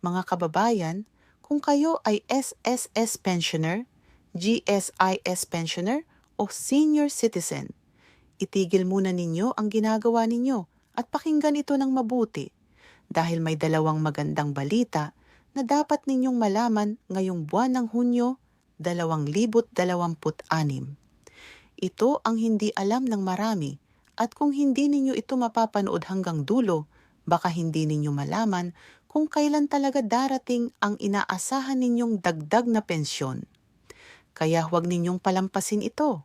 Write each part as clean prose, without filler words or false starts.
Mga kababayan, kung kayo ay SSS pensioner, GSIS pensioner o senior citizen, itigil muna ninyo ang ginagawa ninyo at pakinggan ito ng mabuti dahil may dalawang magandang balita na dapat ninyong malaman ngayong buwan ng Hunyo 2026. Ito ang hindi alam ng marami at kung hindi ninyo ito mapapanood hanggang dulo, baka hindi ninyo malaman kung kailan talaga darating ang inaasahan ninyong dagdag na pensyon. Kaya huwag ninyong palampasin ito.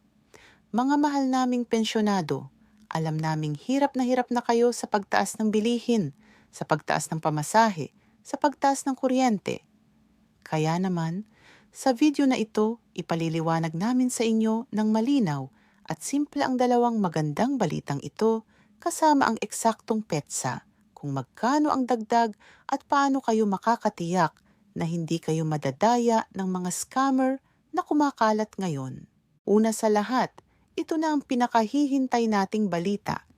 Mga mahal naming pensyonado, alam naming hirap na kayo sa pagtaas ng bilihin, sa pagtaas ng pamasahe, sa pagtaas ng kuryente. Kaya naman, sa video na ito, ipaliliwanag namin sa inyo ng malinaw at simple ang dalawang magandang balitang ito kasama ang eksaktong petsa kung magkano ang dagdag at paano kayo makakatiyak na hindi kayo madadaya ng mga scammer na kumakalat ngayon. Una sa lahat, ito na ang pinakahihintay nating balita.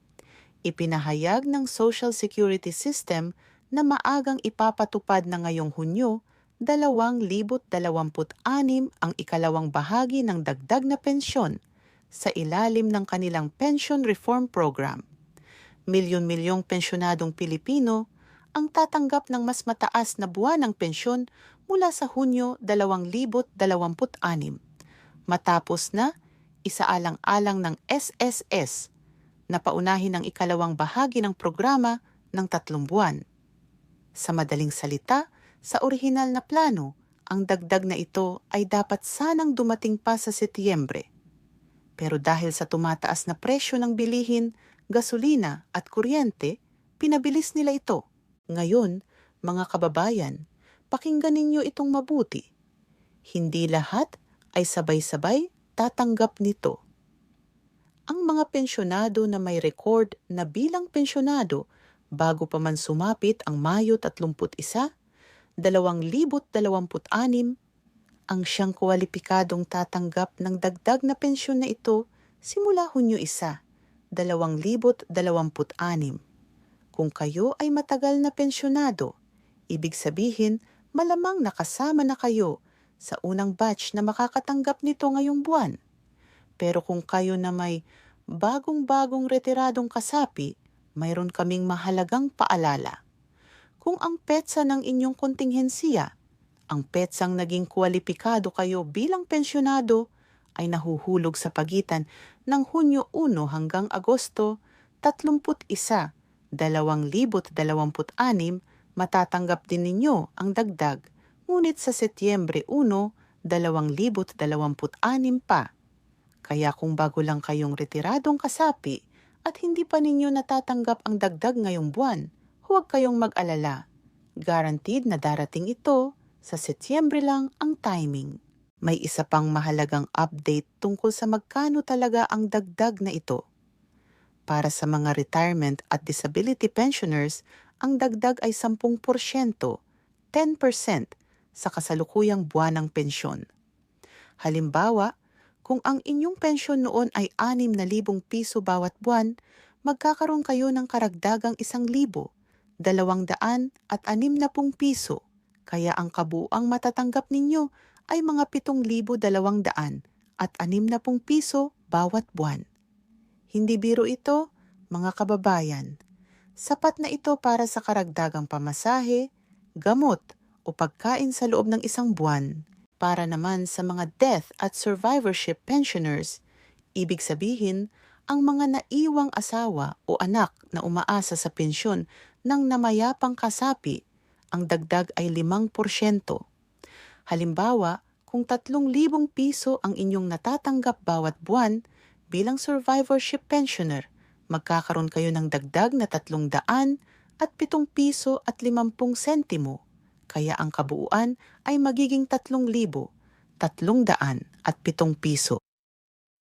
Ipinahayag ng Social Security System na maagang ipapatupad na ngayong Hunyo 2026 ang ikalawang bahagi ng dagdag na pensyon sa ilalim ng kanilang Pension Reform Program. Milyon-milyong pensyonadong Pilipino ang tatanggap ng mas mataas na buwan ng pensyon mula sa Hunyo 2026 matapos na isaalang-alang ng SSS na paunahin ang ikalawang bahagi ng programa ng 3 buwan. Sa madaling salita, sa orihinal na plano, ang dagdag na ito ay dapat sanang dumating pa sa Setyembre. Pero dahil sa tumataas na presyo ng bilihin, gasolina at kuryente, pinabilis nila ito. Ngayon, mga kababayan, pakinggan ninyo itong mabuti. Hindi lahat ay sabay-sabay tatanggap nito. Ang mga pensyonado na may record na bilang pensyonado bago pa man sumapit ang Mayo 31, 2026, ang siyang kwalipikadong tatanggap ng dagdag na pensyon na ito simula Hunyo 1, 2026. Kung kayo ay matagal na pensyonado, ibig sabihin malamang nakasama na kayo sa unang batch na makakatanggap nito ngayong buwan. Pero kung kayo na may bagong-bagong retiradong kasapi, mayroon kaming mahalagang paalala. Kung ang petsa ng inyong kontinghensiya, ang petsang naging kwalipikado kayo bilang pensyonado, ay nahuhulog sa pagitan ng Hunyo 1 hanggang Agosto 31, 2026, matatanggap din ninyo ang dagdag, ngunit sa Setyembre 1, 2026 pa. Kaya kung bago lang kayong retiradong kasapi at hindi pa ninyo natatanggap ang dagdag ngayong buwan, huwag kayong mag-alala. Guaranteed na darating ito, sa Setyembre lang ang timing. May isa pang mahalagang update tungkol sa magkano talaga ang dagdag na ito. Para sa mga retirement at disability pensioners, ang dagdag ay 10%, 10% sa kasalukuyang buwanang pensyon. Halimbawa, kung ang inyong pensyon noon ay 6,000 piso bawat buwan, magkakaroon kayo ng karagdagang 1,000, 260 piso. Kaya ang kabuuang matatanggap ninyo ay mga 7,260 piso bawat buwan. Hindi biro ito, mga kababayan. Sapat na ito para sa karagdagang pamasahe, gamot o pagkain sa loob ng isang buwan. Para naman sa mga death at survivorship pensioners, ibig sabihin, ang mga naiwang asawa o anak na umaasa sa pensyon ng namayapang kasapi, ang dagdag ay 5%. Halimbawa, kung 3,000 piso ang inyong natatanggap bawat buwan bilang survivorship pensioner, magkakaroon kayo ng dagdag na 307 piso at 50 sentimo. Kaya ang kabuuan ay magiging 3,307 piso.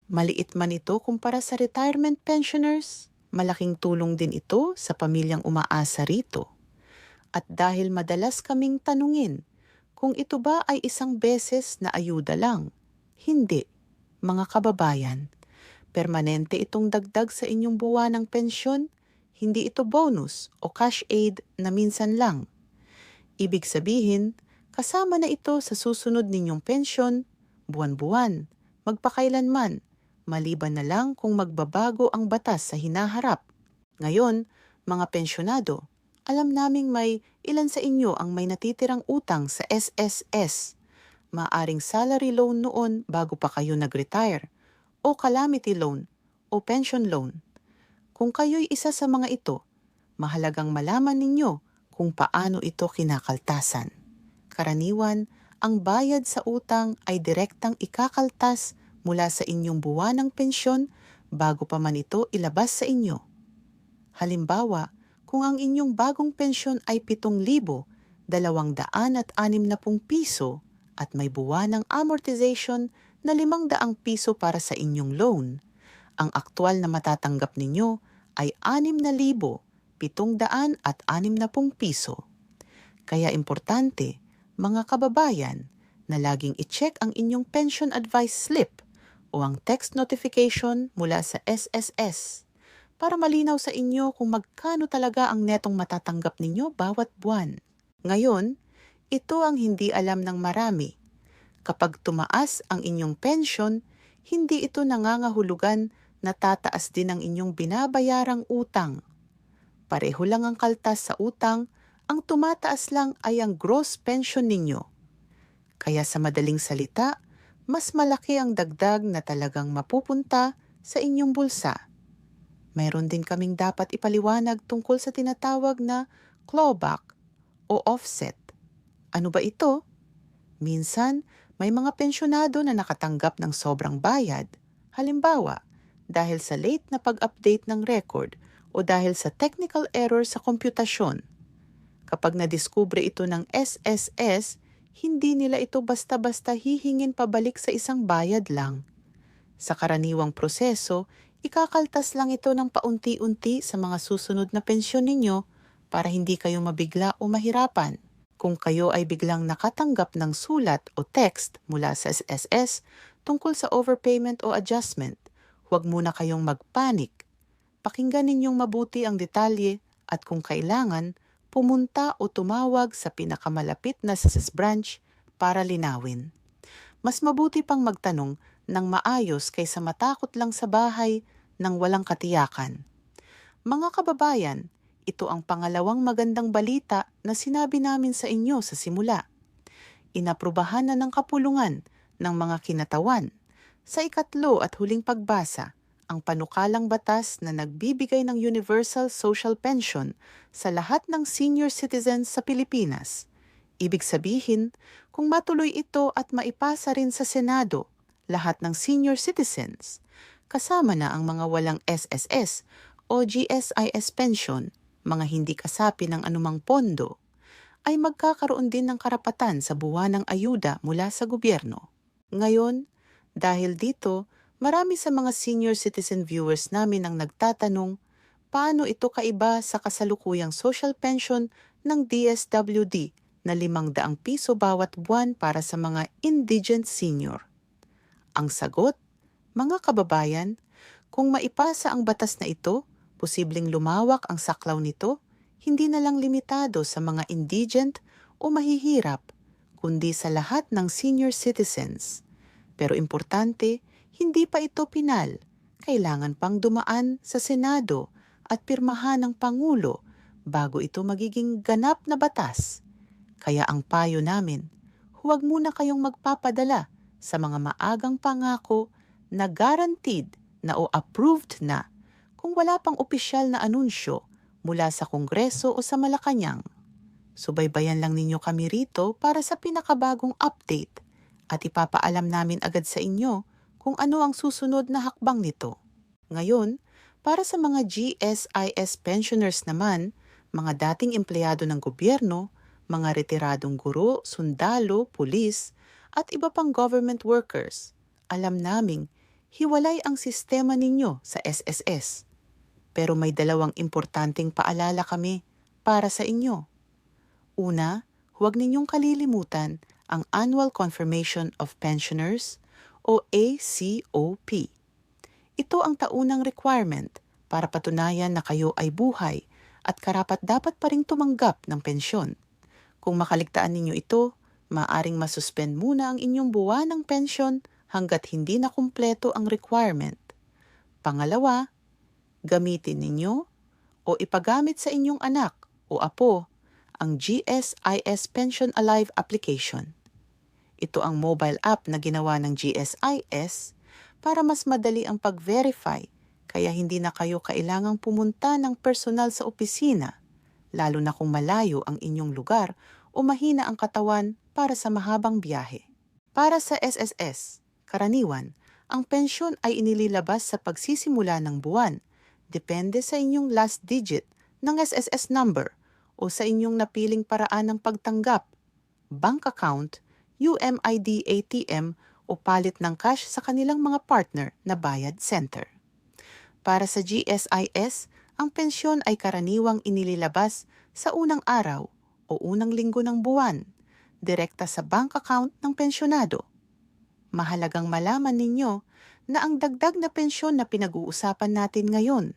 Maliit man ito kumpara sa retirement pensioners, malaking tulong din ito sa pamilyang umaasa rito. At dahil madalas kaming tanungin kung ito ba ay isang beses na ayuda lang, hindi, mga kababayan. Permanente itong dagdag sa inyong buwanang pensyon, hindi ito bonus o cash aid na minsan lang. Ibig sabihin, kasama na ito sa susunod ninyong pensyon, buwan-buwan, magpakailanman, maliban na lang kung magbabago ang batas sa hinaharap. Ngayon, mga pensyonado, alam naming may ilan sa inyo ang may natitirang utang sa SSS. Maaring salary loan noon bago pa kayo nag-retire, o calamity loan, o pension loan. Kung kayo'y isa sa mga ito, mahalagang malaman ninyo kung paano ito kinakaltasan. Karaniwan, ang bayad sa utang ay direktang ikakaltas mula sa inyong buwanang pensyon bago pa man ito ilabas sa inyo. Halimbawa, kung ang inyong bagong pensyon ay 7,260 piso at may buwanang amortization na 500 piso para sa inyong loan, ang aktwal na matatanggap ninyo ay 6,760 piso. Kaya importante, mga kababayan, na laging i-check ang inyong pension advice slip o ang text notification mula sa SSS para malinaw sa inyo kung magkano talaga ang netong matatanggap ninyo bawat buwan. Ngayon, ito ang hindi alam ng marami. Kapag tumaas ang inyong pension, hindi ito nangangahulugan na tataas din ang inyong binabayarang utang. Pareho lang ang kaltas sa utang, ang tumataas lang ay ang gross pension ninyo. Kaya sa madaling salita, mas malaki ang dagdag na talagang mapupunta sa inyong bulsa. Mayroon din kaming dapat ipaliwanag tungkol sa tinatawag na clawback o offset. Ano ba ito? Minsan, may mga pensyonado na nakatanggap ng sobrang bayad. Halimbawa, dahil sa late na pag-update ng record o dahil sa technical error sa komputasyon. Kapag nadiskubre ito ng SSS, hindi nila ito basta-basta hihingin pabalik sa isang bayad lang. Sa karaniwang proseso, ikakaltas lang ito ng paunti-unti sa mga susunod na pensyon ninyo para hindi kayo mabigla o mahirapan. Kung kayo ay biglang nakatanggap ng sulat o text mula sa SSS tungkol sa overpayment o adjustment, huwag muna kayong magpanik. Pakinggan ninyong mabuti ang detalye at kung kailangan, pumunta o tumawag sa pinakamalapit na SSS branch para linawin. Mas mabuti pang magtanong ng maayos kaysa matakot lang sa bahay ng walang katiyakan. Mga kababayan, ito ang pangalawang magandang balita na sinabi namin sa inyo sa simula. Inaprubahan na ng kapulungan ng mga kinatawan sa ikatlo at huling pagbasa ang panukalang batas na nagbibigay ng universal social pension sa lahat ng senior citizens sa Pilipinas. Ibig sabihin, kung matuloy ito at maipasa rin sa Senado, lahat ng senior citizens, kasama na ang mga walang SSS o GSIS pension, mga hindi kasapi ng anumang pondo, ay magkakaroon din ng karapatan sa buwanang ayuda mula sa gobyerno. Ngayon, dahil dito, marami sa mga senior citizen viewers namin ang nagtatanong, paano ito kaiba sa kasalukuyang social pension ng DSWD na 500 piso bawat buwan para sa mga indigent senior? Ang sagot, mga kababayan, kung maipasa ang batas na ito, posibleng lumawak ang saklaw nito, hindi na lang limitado sa mga indigent o mahihirap, kundi sa lahat ng senior citizens. Pero importante, hindi pa ito pinal. Kailangan pang dumaan sa Senado at pirmahan ng Pangulo bago ito magiging ganap na batas. Kaya ang payo namin, huwag muna kayong magpapadala sa mga maagang pangako na guaranteed na o approved na kung wala pang opisyal na anunsyo mula sa Kongreso o sa Malacanang. Subaybayan lang ninyo kami rito para sa pinakabagong update at ipapaalam namin agad sa inyo kung ano ang susunod na hakbang nito. Ngayon, para sa mga GSIS pensioners naman, mga dating empleyado ng gobyerno, mga retiradong guro, sundalo, pulis, at iba pang government workers, alam naming hiwalay ang sistema ninyo sa SSS. Pero may dalawang importanteng paalala kami para sa inyo. Una, huwag ninyong kalilimutan ang Annual Confirmation of Pensioners o ACOP. Ito ang taunang requirement para patunayan na kayo ay buhay at karapat-dapat pa ring tumanggap ng pensyon. Kung makaligtaan ninyo ito, maaaring masuspend muna ang inyong buwanang pensyon hanggat hindi na kumpleto ang requirement. Pangalawa, gamitin ninyo o ipagamit sa inyong anak o apo ang GSIS Pension Alive application. Ito ang mobile app na ginawa ng GSIS para mas madali ang pag-verify, kaya hindi na kayo kailangang pumunta ng personal sa opisina, lalo na kung malayo ang inyong lugar o mahina ang katawan para sa mahabang biyahe. Para sa SSS, karaniwan, ang pensyon ay inililabas sa pagsisimula ng buwan, depende sa inyong last digit ng SSS number o sa inyong napiling paraan ng pagtanggap, bank account, UMID ATM o palit ng cash sa kanilang mga partner na bayad center. Para sa GSIS, ang pensyon ay karaniwang inililabas sa unang araw o unang linggo ng buwan, direkta sa bank account ng pensyonado. Mahalagang malaman ninyo na ang dagdag na pensyon na pinag-uusapan natin ngayon,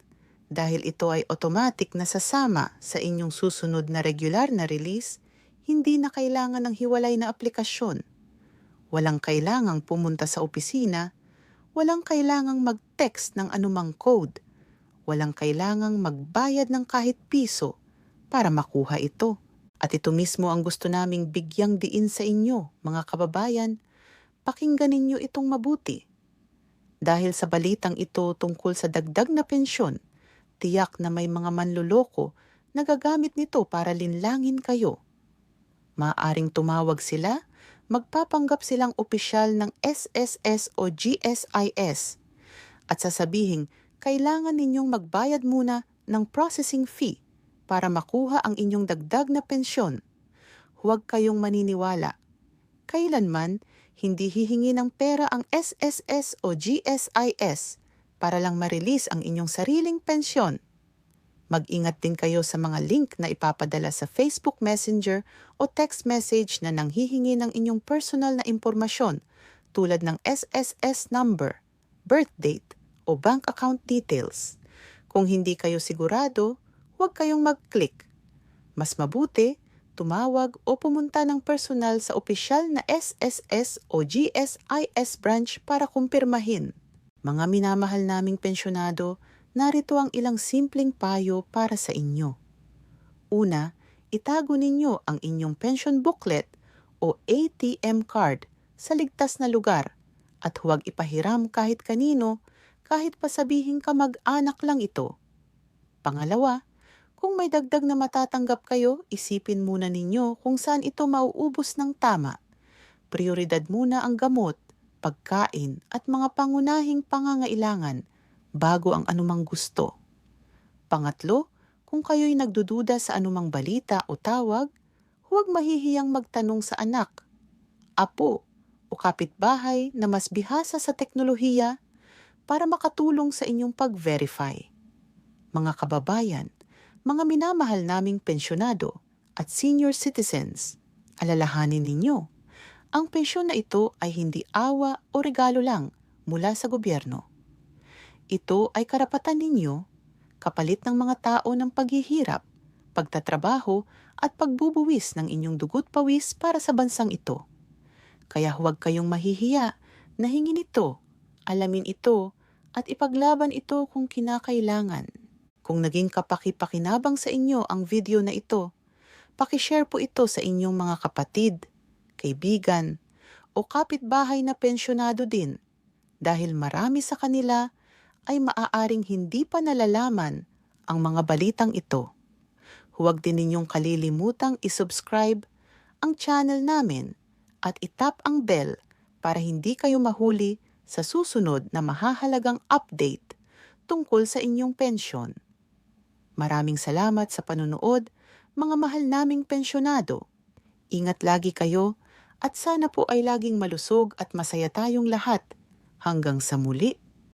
dahil ito ay automatic na sasama sa inyong susunod na regular na release, hindi na kailangan ng hiwalay na aplikasyon. Walang kailangang pumunta sa opisina, walang kailangang mag-text ng anumang code, walang kailangang magbayad ng kahit piso para makuha ito. At ito mismo ang gusto naming bigyang diin sa inyo, mga kababayan. Pakinggan ninyo itong mabuti. Dahil sa balitang ito tungkol sa dagdag na pensyon, tiyak na may mga manloloko na gagamit nito para linlangin kayo. Maaaring tumawag sila, magpapanggap silang opisyal ng SSS o GSIS at sasabihing kailangan ninyong magbayad muna ng processing fee para makuha ang inyong dagdag na pensyon. Huwag kayong maniniwala. Kailanman, hindi hihingi ng pera ang SSS o GSIS para lang ma-release ang inyong sariling pensyon. Mag-ingat din kayo sa mga link na ipapadala sa Facebook Messenger o text message na nanghihingi ng inyong personal na impormasyon tulad ng SSS number, birth date, o bank account details. Kung hindi kayo sigurado, huwag kayong mag-click. Mas mabuti, tumawag o pumunta ng personal sa opisyal na SSS o GSIS branch para kumpirmahin. Mga minamahal naming pensyonado, narito ang ilang simpleng payo para sa inyo. Una, itago ninyo ang inyong pension booklet o ATM card sa ligtas na lugar at huwag ipahiram kahit kanino, kahit pa sabihin kamag-anak lang ito. Pangalawa, kung may dagdag na matatanggap kayo, isipin muna ninyo kung saan ito mauubos ng tama. Prioridad muna ang gamot, pagkain at mga pangunahing pangangailangan bago ang anumang gusto. Pangatlo, kung kayo'y nagdududa sa anumang balita o tawag, huwag mahihiyang magtanong sa anak, apo o kapitbahay na mas bihasa sa teknolohiya para makatulong sa inyong pag-verify. Mga kababayan, mga minamahal naming pensyonado at senior citizens, alalahanin ninyo, ang pensyon na ito ay hindi awa o regalo lang mula sa gobyerno. Ito ay karapatan ninyo, kapalit ng mga tao ng paghihirap, pagtatrabaho at pagbubuwis ng inyong dugo't pawis para sa bansang ito. Kaya huwag kayong mahihiya na hingin ito, alamin ito, at ipaglaban ito kung kinakailangan. Kung naging kapaki-pakinabang sa inyo ang video na ito, pakishare po ito sa inyong mga kapatid, kaibigan, o kapitbahay na pensyonado din dahil marami sa kanila ay maaaring hindi pa nalalaman ang mga balitang ito. Huwag din ninyong kalilimutang isubscribe ang channel namin at itap ang bell para hindi kayo mahuli sa susunod na mahahalagang update tungkol sa inyong pensyon. Maraming salamat sa panunood, mga mahal naming pensyonado. Ingat lagi kayo at sana po ay laging malusog at masaya tayong lahat. Hanggang sa muli.